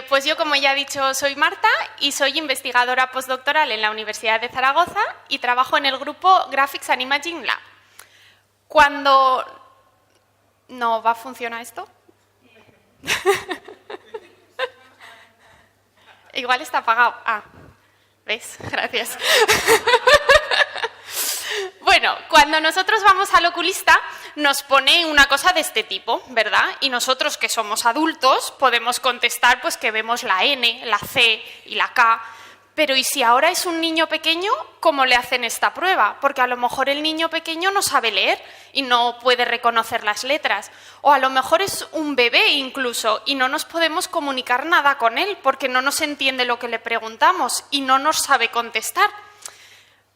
Pues yo, como ya he dicho, soy Marta y soy investigadora postdoctoral en la Universidad de Zaragoza y trabajo en el grupo Graphics and Imaging Lab. Cuando... ¿No va a funcionar esto? Igual está apagado. Ah, ¿ves? Gracias. Bueno, cuando nosotros vamos al oculista nos pone una cosa de este tipo, ¿verdad? Y nosotros, que somos adultos, podemos contestar pues que vemos la N, la C y la K. Pero ¿y si ahora es un niño pequeño, cómo le hacen esta prueba? Porque a lo mejor el niño pequeño no sabe leer y no puede reconocer las letras. O a lo mejor es un bebé incluso y no nos podemos comunicar nada con él porque no nos entiende lo que le preguntamos y no nos sabe contestar.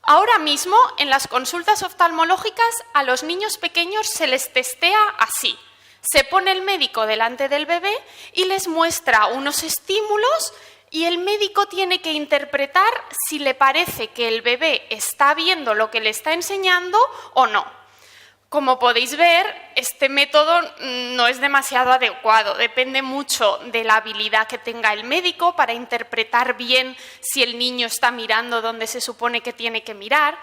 Ahora mismo, en las consultas oftalmológicas, a los niños pequeños se les testea así. Se pone el médico delante del bebé y les muestra unos estímulos y el médico tiene que interpretar si le parece que el bebé está viendo lo que le está enseñando o no. Como podéis ver, este método no es demasiado adecuado, depende mucho de la habilidad que tenga el médico para interpretar bien si el niño está mirando donde se supone que tiene que mirar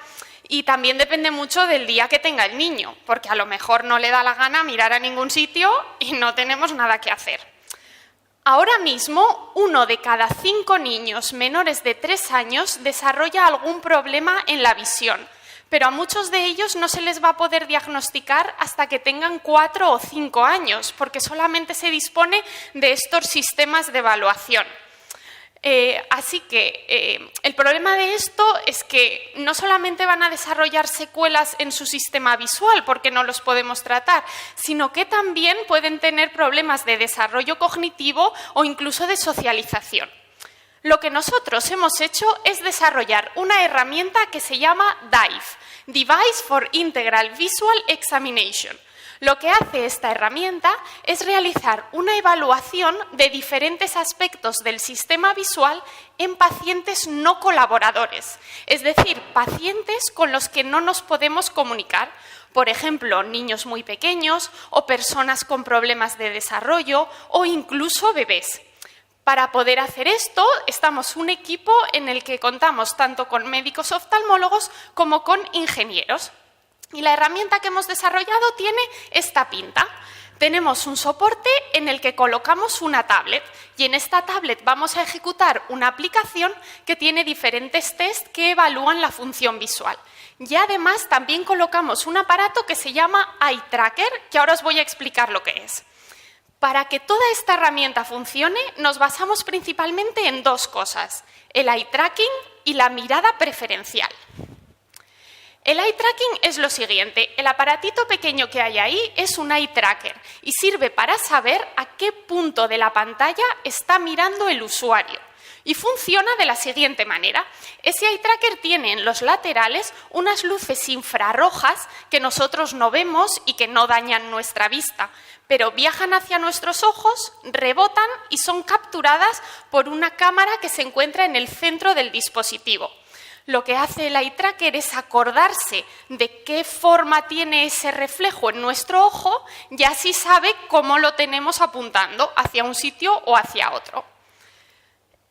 y también depende mucho del día que tenga el niño, porque a lo mejor no le da la gana mirar a ningún sitio y no tenemos nada que hacer. Ahora mismo, 1 de cada 5 niños menores de 3 años desarrolla algún problema en la visión, pero a muchos de ellos no se les va a poder diagnosticar hasta que tengan 4 o 5 años, porque solamente se dispone de estos sistemas de evaluación. Así que el problema de esto es que no solamente van a desarrollar secuelas en su sistema visual, porque no los podemos tratar, sino que también pueden tener problemas de desarrollo cognitivo o incluso de socialización. Lo que nosotros hemos hecho es desarrollar una herramienta que se llama DIVE, Device for Integral Visual Examination. Lo que hace esta herramienta es realizar una evaluación de diferentes aspectos del sistema visual en pacientes no colaboradores, es decir, pacientes con los que no nos podemos comunicar, por ejemplo, niños muy pequeños o personas con problemas de desarrollo o incluso bebés. Para poder hacer esto, estamos un equipo en el que contamos tanto con médicos oftalmólogos como con ingenieros. Y la herramienta que hemos desarrollado tiene esta pinta. Tenemos un soporte en el que colocamos una tablet y en esta tablet vamos a ejecutar una aplicación que tiene diferentes tests que evalúan la función visual. Y además también colocamos un aparato que se llama Eye Tracker, que ahora os voy a explicar lo que es. Para que toda esta herramienta funcione, nos basamos principalmente en 2 cosas, el eye tracking y la mirada preferencial. El eye tracking es lo siguiente, el aparatito pequeño que hay ahí es un eye tracker y sirve para saber a qué punto de la pantalla está mirando el usuario. Y funciona de la siguiente manera. Ese eye tracker tiene en los laterales unas luces infrarrojas que nosotros no vemos y que no dañan nuestra vista, pero viajan hacia nuestros ojos, rebotan y son capturadas por una cámara que se encuentra en el centro del dispositivo. Lo que hace el eye tracker es acordarse de qué forma tiene ese reflejo en nuestro ojo y así sabe cómo lo tenemos apuntando hacia un sitio o hacia otro.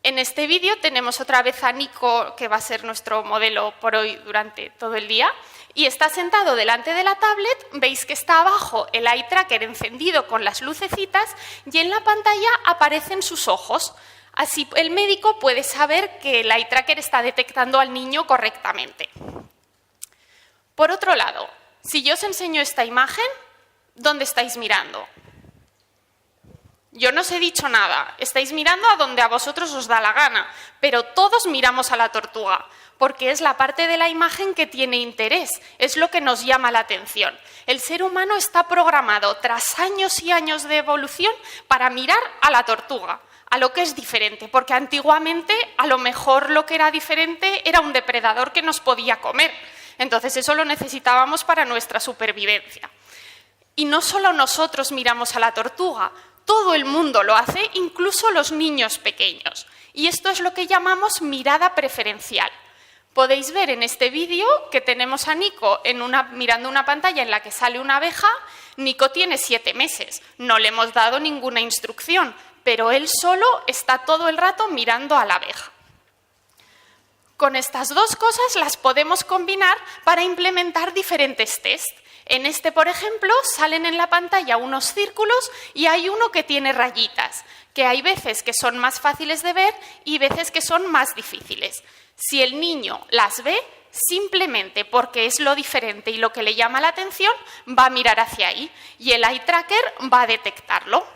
En este vídeo tenemos otra vez a Nico, que va a ser nuestro modelo por hoy durante todo el día, y está sentado delante de la tablet. Veis que está abajo el eye tracker encendido con las lucecitas y en la pantalla aparecen sus ojos. Así el médico puede saber que el eye tracker está detectando al niño correctamente. Por otro lado, si yo os enseño esta imagen, ¿dónde estáis mirando? Yo no os he dicho nada, estáis mirando a donde a vosotros os da la gana, pero todos miramos a la tortuga, porque es la parte de la imagen que tiene interés, es lo que nos llama la atención. El ser humano está programado, tras años y años de evolución, para mirar a la tortuga, a lo que es diferente, porque antiguamente a lo mejor lo que era diferente era un depredador que nos podía comer, entonces eso lo necesitábamos para nuestra supervivencia. Y no solo nosotros miramos a la tortuga, todo el mundo lo hace, incluso los niños pequeños. Y esto es lo que llamamos mirada preferencial. Podéis ver en este vídeo que tenemos a Nico mirando una pantalla en la que sale una abeja. Nico tiene 7 meses, no le hemos dado ninguna instrucción, pero él solo está todo el rato mirando a la abeja. Con estas dos cosas las podemos combinar para implementar diferentes test. En este, por ejemplo, salen en la pantalla unos círculos y hay uno que tiene rayitas, que hay veces que son más fáciles de ver y veces que son más difíciles. Si el niño las ve, simplemente porque es lo diferente y lo que le llama la atención, va a mirar hacia ahí y el eye tracker va a detectarlo.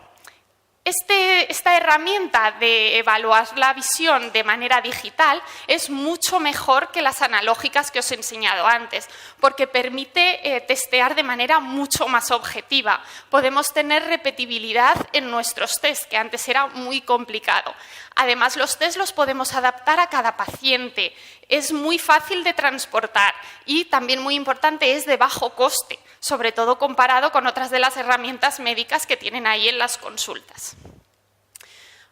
Esta herramienta de evaluar la visión de manera digital es mucho mejor que las analógicas que os he enseñado antes, porque permite testear de manera mucho más objetiva. Podemos tener repetibilidad en nuestros test, que antes era muy complicado. Además, los test los podemos adaptar a cada paciente. Es muy fácil de transportar y también muy importante, es de bajo coste, sobre todo comparado con otras de las herramientas médicas que tienen ahí en las consultas.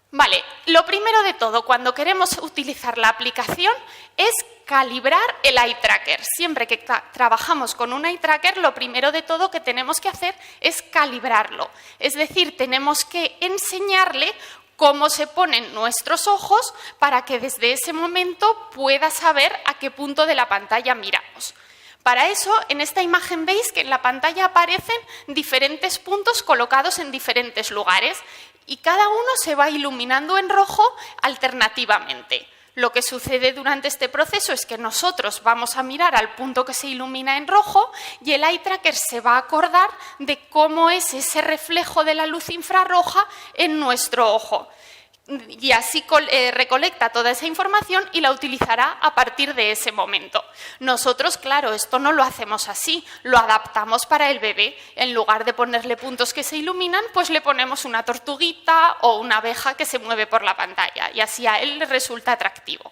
Vale, lo primero de todo, cuando queremos utilizar la aplicación, es calibrar el eye tracker. Siempre que trabajamos con un eye tracker, lo primero de todo que tenemos que hacer es calibrarlo. Es decir, tenemos que enseñarle cómo se ponen nuestros ojos para que desde ese momento pueda saber a qué punto de la pantalla miramos. Para eso, en esta imagen veis que en la pantalla aparecen diferentes puntos colocados en diferentes lugares y cada uno se va iluminando en rojo alternativamente. Lo que sucede durante este proceso es que nosotros vamos a mirar al punto que se ilumina en rojo y el eye tracker se va a acordar de cómo es ese reflejo de la luz infrarroja en nuestro ojo. Y así recolecta toda esa información y la utilizará a partir de ese momento. Nosotros, claro, esto no lo hacemos así, lo adaptamos para el bebé. En lugar de ponerle puntos que se iluminan, pues le ponemos una tortuguita o una abeja que se mueve por la pantalla y así a él le resulta atractivo.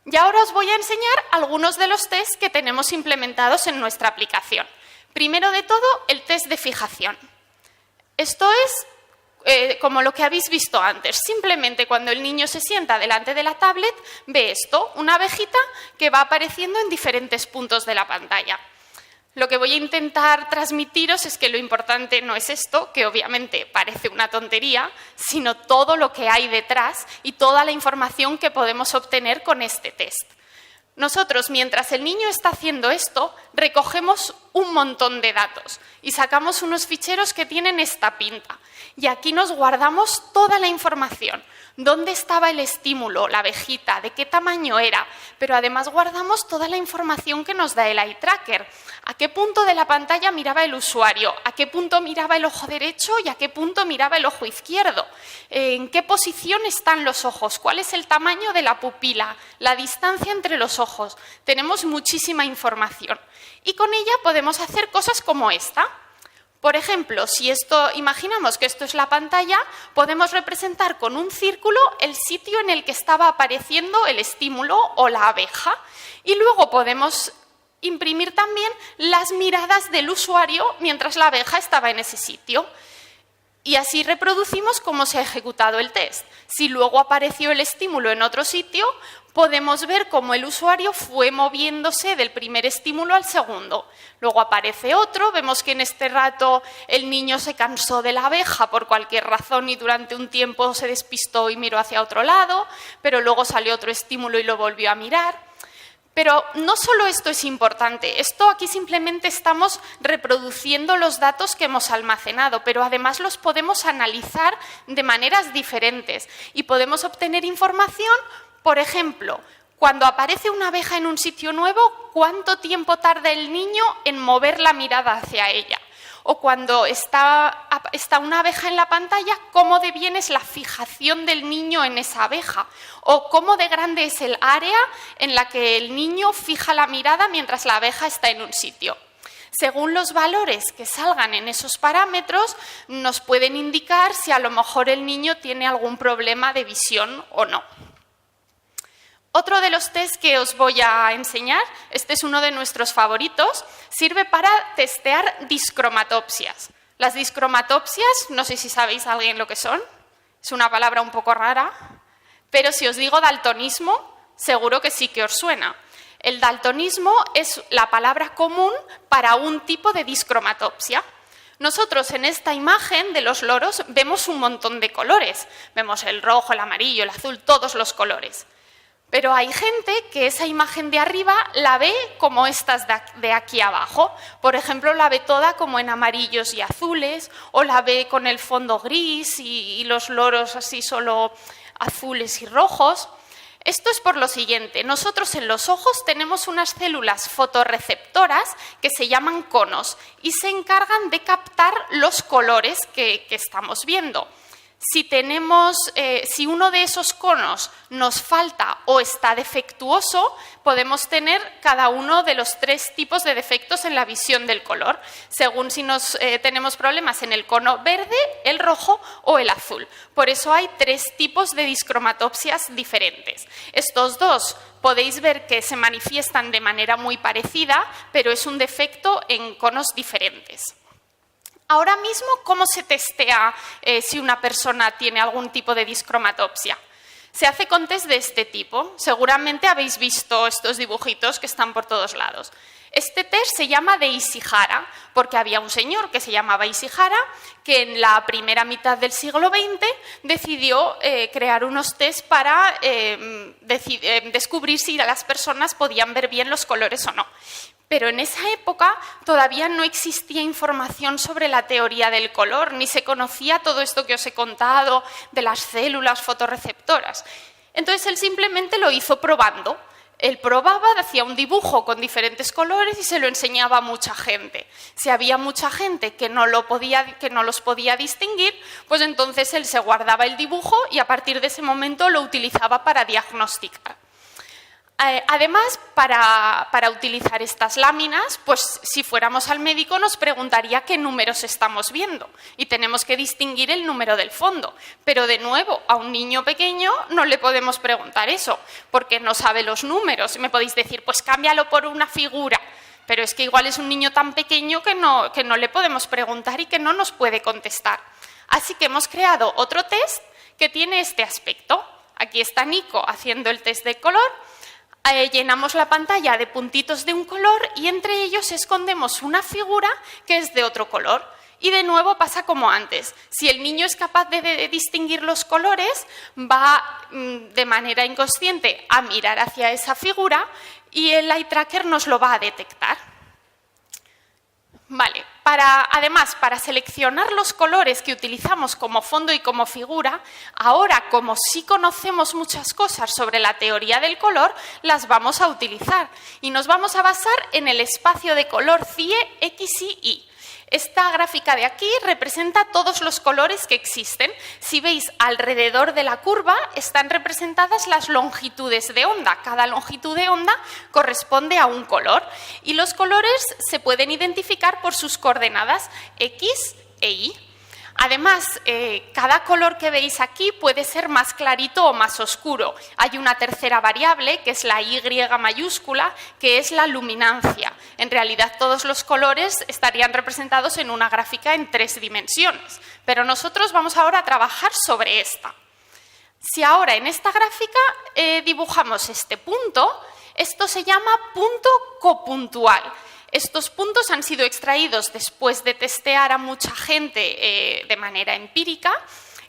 Y ahora os voy a enseñar algunos de los tests que tenemos implementados en nuestra aplicación. Primero de todo, el test de fijación. Esto es como lo que habéis visto antes. Simplemente cuando el niño se sienta delante de la tablet, ve esto, una abejita que va apareciendo en diferentes puntos de la pantalla. Lo que voy a intentar transmitiros es que lo importante no es esto, que obviamente parece una tontería, sino todo lo que hay detrás y toda la información que podemos obtener con este test. Nosotros, mientras el niño está haciendo esto, recogemos un montón de datos y sacamos unos ficheros que tienen esta pinta. Y aquí nos guardamos toda la información. ¿Dónde estaba el estímulo, la abejita? ¿De qué tamaño era? Pero además guardamos toda la información que nos da el eye tracker. ¿A qué punto de la pantalla miraba el usuario? ¿A qué punto miraba el ojo derecho y a qué punto miraba el ojo izquierdo? ¿En qué posición están los ojos? ¿Cuál es el tamaño de la pupila? ¿La distancia entre los ojos? Tenemos muchísima información. Y con ella podemos hacer cosas como esta. Por ejemplo, si imaginamos que esto es la pantalla, podemos representar con un círculo el sitio en el que estaba apareciendo el estímulo o la abeja y luego podemos imprimir también las miradas del usuario mientras la abeja estaba en ese sitio. Y así reproducimos cómo se ha ejecutado el test. Si luego apareció el estímulo en otro sitio, podemos ver cómo el usuario fue moviéndose del primer estímulo al segundo. Luego aparece otro, vemos que en este rato el niño se cansó de la abeja por cualquier razón y durante un tiempo se despistó y miró hacia otro lado, pero luego salió otro estímulo y lo volvió a mirar. Pero no solo esto es importante, esto aquí simplemente estamos reproduciendo los datos que hemos almacenado, pero además los podemos analizar de maneras diferentes y podemos obtener información, por ejemplo, cuando aparece una abeja en un sitio nuevo, ¿cuánto tiempo tarda el niño en mover la mirada hacia ella? O cuando está una abeja en la pantalla, ¿cómo de bien es la fijación del niño en esa abeja? O cómo de grande es el área en la que el niño fija la mirada mientras la abeja está en un sitio. Según los valores que salgan en esos parámetros, nos pueden indicar si a lo mejor el niño tiene algún problema de visión o no. Otro de los test que os voy a enseñar, este es uno de nuestros favoritos, sirve para testear discromatopsias. Las discromatopsias, no sé si sabéis alguien lo que son, es una palabra un poco rara, pero si os digo daltonismo, seguro que sí que os suena. El daltonismo es la palabra común para un tipo de discromatopsia. Nosotros en esta imagen de los loros vemos un montón de colores. Vemos el rojo, el amarillo, el azul, todos los colores. Pero hay gente que esa imagen de arriba la ve como estas de aquí abajo. Por ejemplo, la ve toda como en amarillos y azules, o la ve con el fondo gris y los loros así solo azules y rojos. Esto es por lo siguiente: nosotros en los ojos tenemos unas células fotorreceptoras que se llaman conos y se encargan de captar los colores que estamos viendo. Si uno de esos conos nos falta o está defectuoso, podemos tener cada uno de los 3 tipos de defectos en la visión del color, según si tenemos problemas en el cono verde, el rojo o el azul. Por eso hay 3 tipos de discromatopsias diferentes. Estos 2 podéis ver que se manifiestan de manera muy parecida, pero es un defecto en conos diferentes. Ahora mismo, ¿cómo se testea si una persona tiene algún tipo de discromatopsia? Se hace con test de este tipo. Seguramente habéis visto estos dibujitos que están por todos lados. Este test se llama de Ishihara porque había un señor que se llamaba Ishihara que en la primera mitad del siglo XX decidió crear unos test para descubrir si las personas podían ver bien los colores o no. Pero en esa época todavía no existía información sobre la teoría del color, ni se conocía todo esto que os he contado de las células fotorreceptoras. Entonces él simplemente lo hizo probando. Él probaba, hacía un dibujo con diferentes colores y se lo enseñaba a mucha gente. Si había mucha gente que no los podía distinguir, pues entonces él se guardaba el dibujo y a partir de ese momento lo utilizaba para diagnosticar. Además, para utilizar estas láminas, pues si fuéramos al médico nos preguntaría qué números estamos viendo y tenemos que distinguir el número del fondo. Pero de nuevo, a un niño pequeño no le podemos preguntar eso porque no sabe los números. Me podéis decir, pues cámbialo por una figura. Pero es que igual es un niño tan pequeño que no le podemos preguntar y que no nos puede contestar. Así que hemos creado otro test que tiene este aspecto. Aquí está Nico haciendo el test de color. Llenamos la pantalla de puntitos de un color y entre ellos escondemos una figura que es de otro color. Y de nuevo pasa como antes. Si el niño es capaz de distinguir los colores, va de manera inconsciente a mirar hacia esa figura y el eye tracker nos lo va a detectar. Vale. Además, para seleccionar los colores que utilizamos como fondo y como figura, ahora, como sí conocemos muchas cosas sobre la teoría del color, las vamos a utilizar y nos vamos a basar en el espacio de color CIE, X y Y. Esta gráfica de aquí representa todos los colores que existen. Si veis, alrededor de la curva están representadas las longitudes de onda. Cada longitud de onda corresponde a un color y los colores se pueden identificar por sus coordenadas X e Y. Además, cada color que veis aquí puede ser más clarito o más oscuro. Hay una tercera variable, que es la Y mayúscula, que es la luminancia. En realidad, todos los colores estarían representados en una gráfica en 3 dimensiones, pero nosotros vamos ahora a trabajar sobre esta. Si ahora en esta gráfica dibujamos este punto, esto se llama punto copuntual. Estos puntos han sido extraídos después de testear a mucha gente de manera empírica.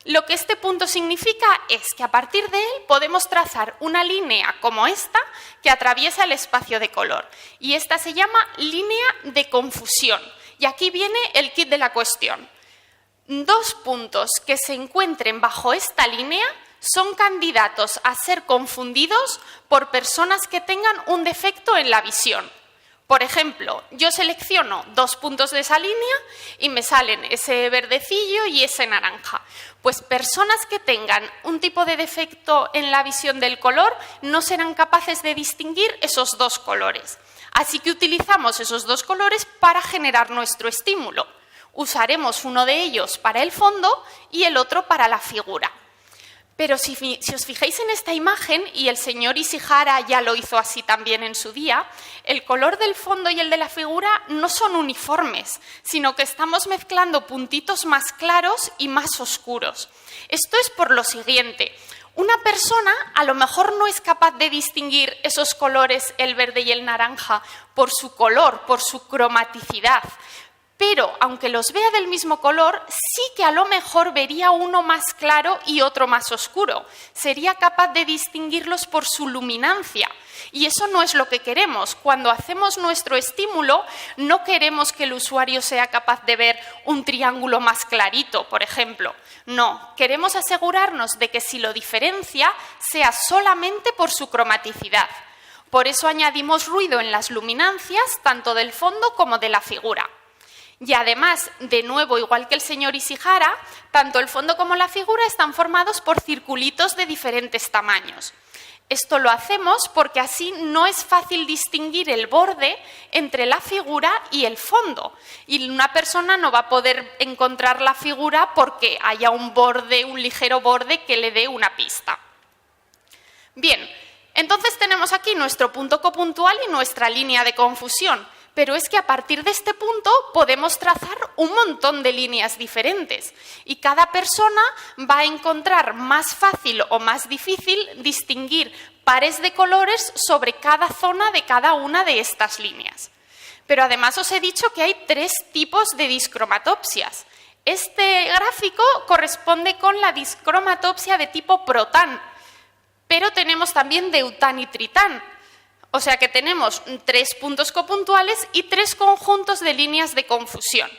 Lo que este punto significa es que a partir de él podemos trazar una línea como esta que atraviesa el espacio de color. Y esta se llama línea de confusión. Y aquí viene el kit de la cuestión. 2 puntos que se encuentren bajo esta línea son candidatos a ser confundidos por personas que tengan un defecto en la visión. Por ejemplo, yo selecciono 2 puntos de esa línea y me salen ese verdecillo y ese naranja. Pues personas que tengan un tipo de defecto en la visión del color no serán capaces de distinguir esos 2 colores. Así que utilizamos esos 2 colores para generar nuestro estímulo. Usaremos uno de ellos para el fondo y el otro para la figura. Pero si os fijáis en esta imagen, y el señor Ishihara ya lo hizo así también en su día, el color del fondo y el de la figura no son uniformes, sino que estamos mezclando puntitos más claros y más oscuros. Esto es por lo siguiente. Una persona a lo mejor no es capaz de distinguir esos colores, el verde y el naranja, por su color, por su cromaticidad. Pero, aunque los vea del mismo color, sí que a lo mejor vería uno más claro y otro más oscuro. Sería capaz de distinguirlos por su luminancia. Y eso no es lo que queremos. Cuando hacemos nuestro estímulo, no queremos que el usuario sea capaz de ver un triángulo más clarito, por ejemplo. No, queremos asegurarnos de que si lo diferencia, sea solamente por su cromaticidad. Por eso añadimos ruido en las luminancias, tanto del fondo como de la figura. Y además, de nuevo, igual que el señor Ishihara, tanto el fondo como la figura están formados por circulitos de diferentes tamaños. Esto lo hacemos porque así no es fácil distinguir el borde entre la figura y el fondo. Y una persona no va a poder encontrar la figura porque haya un borde, un ligero borde que le dé una pista. Bien, entonces tenemos aquí nuestro punto copuntual y nuestra línea de confusión. Pero es que a partir de este punto podemos trazar un montón de líneas diferentes y cada persona va a encontrar más fácil o más difícil distinguir pares de colores sobre cada zona de cada una de estas líneas. Pero además os he dicho que hay 3 tipos de discromatopsias. Este gráfico corresponde con la discromatopsia de tipo protán, pero tenemos también deután y tritán. O sea que tenemos 3 puntos copuntuales y 3 conjuntos de líneas de confusión.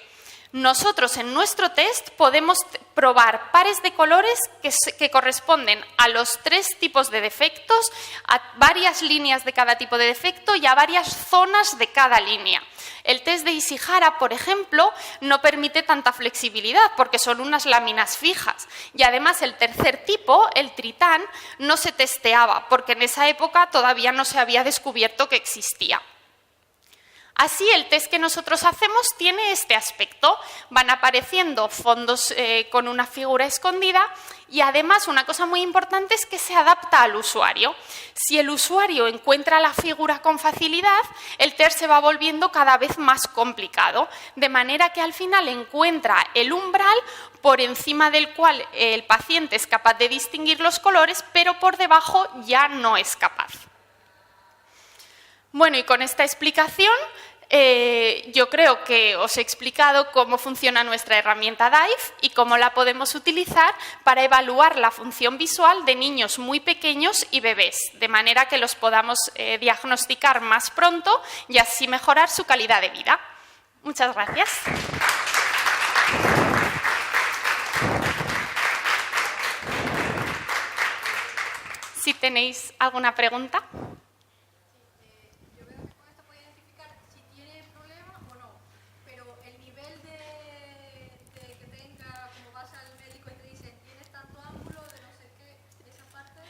Nosotros en nuestro test podemos probar pares de colores que corresponden a los 3 tipos de defectos, a varias líneas de cada tipo de defecto y a varias zonas de cada línea. El test de Ishihara, por ejemplo, no permite tanta flexibilidad porque son unas láminas fijas. Y además el tercer tipo, el tritán, no se testeaba porque en esa época todavía no se había descubierto que existía. Así, el test que nosotros hacemos tiene este aspecto. Van apareciendo fondos con una figura escondida y además una cosa muy importante es que se adapta al usuario. Si el usuario encuentra la figura con facilidad, el test se va volviendo cada vez más complicado, de manera que al final encuentra el umbral por encima del cual el paciente es capaz de distinguir los colores, pero por debajo ya no es capaz. Bueno, y con esta explicación yo creo que os he explicado cómo funciona nuestra herramienta DIVE y cómo la podemos utilizar para evaluar la función visual de niños muy pequeños y bebés, de manera que los podamos diagnosticar más pronto y así mejorar su calidad de vida. Muchas gracias. Si tenéis alguna pregunta.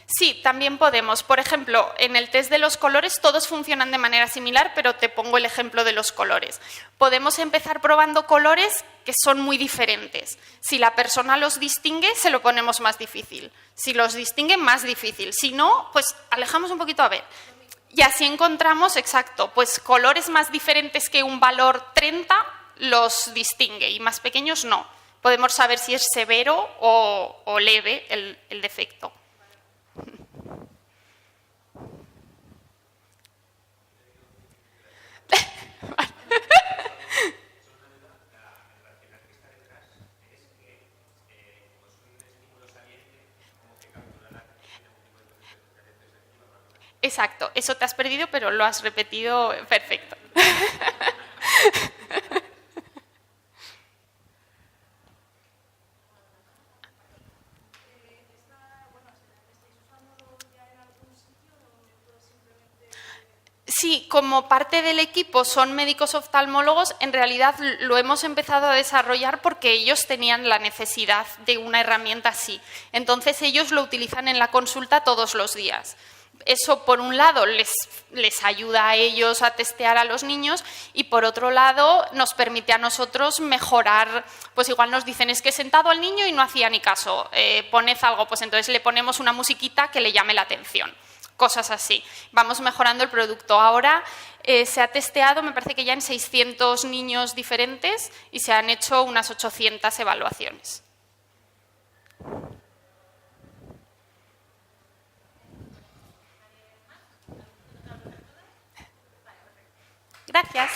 Sí, también podemos. Por ejemplo, en el test de los colores todos funcionan de manera similar, pero te pongo el ejemplo de los colores. Podemos empezar probando colores que son muy diferentes. Si la persona los distingue, se lo ponemos más difícil. Si los distingue, más difícil. Si no, pues alejamos un poquito a ver. Y así encontramos, exacto, pues colores más diferentes que un valor 30 los distingue y más pequeños no. Podemos saber si es severo o leve el defecto. Exacto, eso te has perdido, pero lo has repetido perfecto. Sí, como parte del equipo son médicos oftalmólogos, en realidad lo hemos empezado a desarrollar porque ellos tenían la necesidad de una herramienta así. Entonces ellos lo utilizan en la consulta todos los días. Eso, por un lado, les ayuda a ellos a testear a los niños y, por otro lado, nos permite a nosotros mejorar. Pues igual nos dicen, es que he sentado al niño y no hacía ni caso, poned algo, pues entonces le ponemos una musiquita que le llame la atención. Cosas así. Vamos mejorando el producto. Ahora se ha testeado, me parece que ya en 600 niños diferentes y se han hecho unas 800 evaluaciones. Gracias.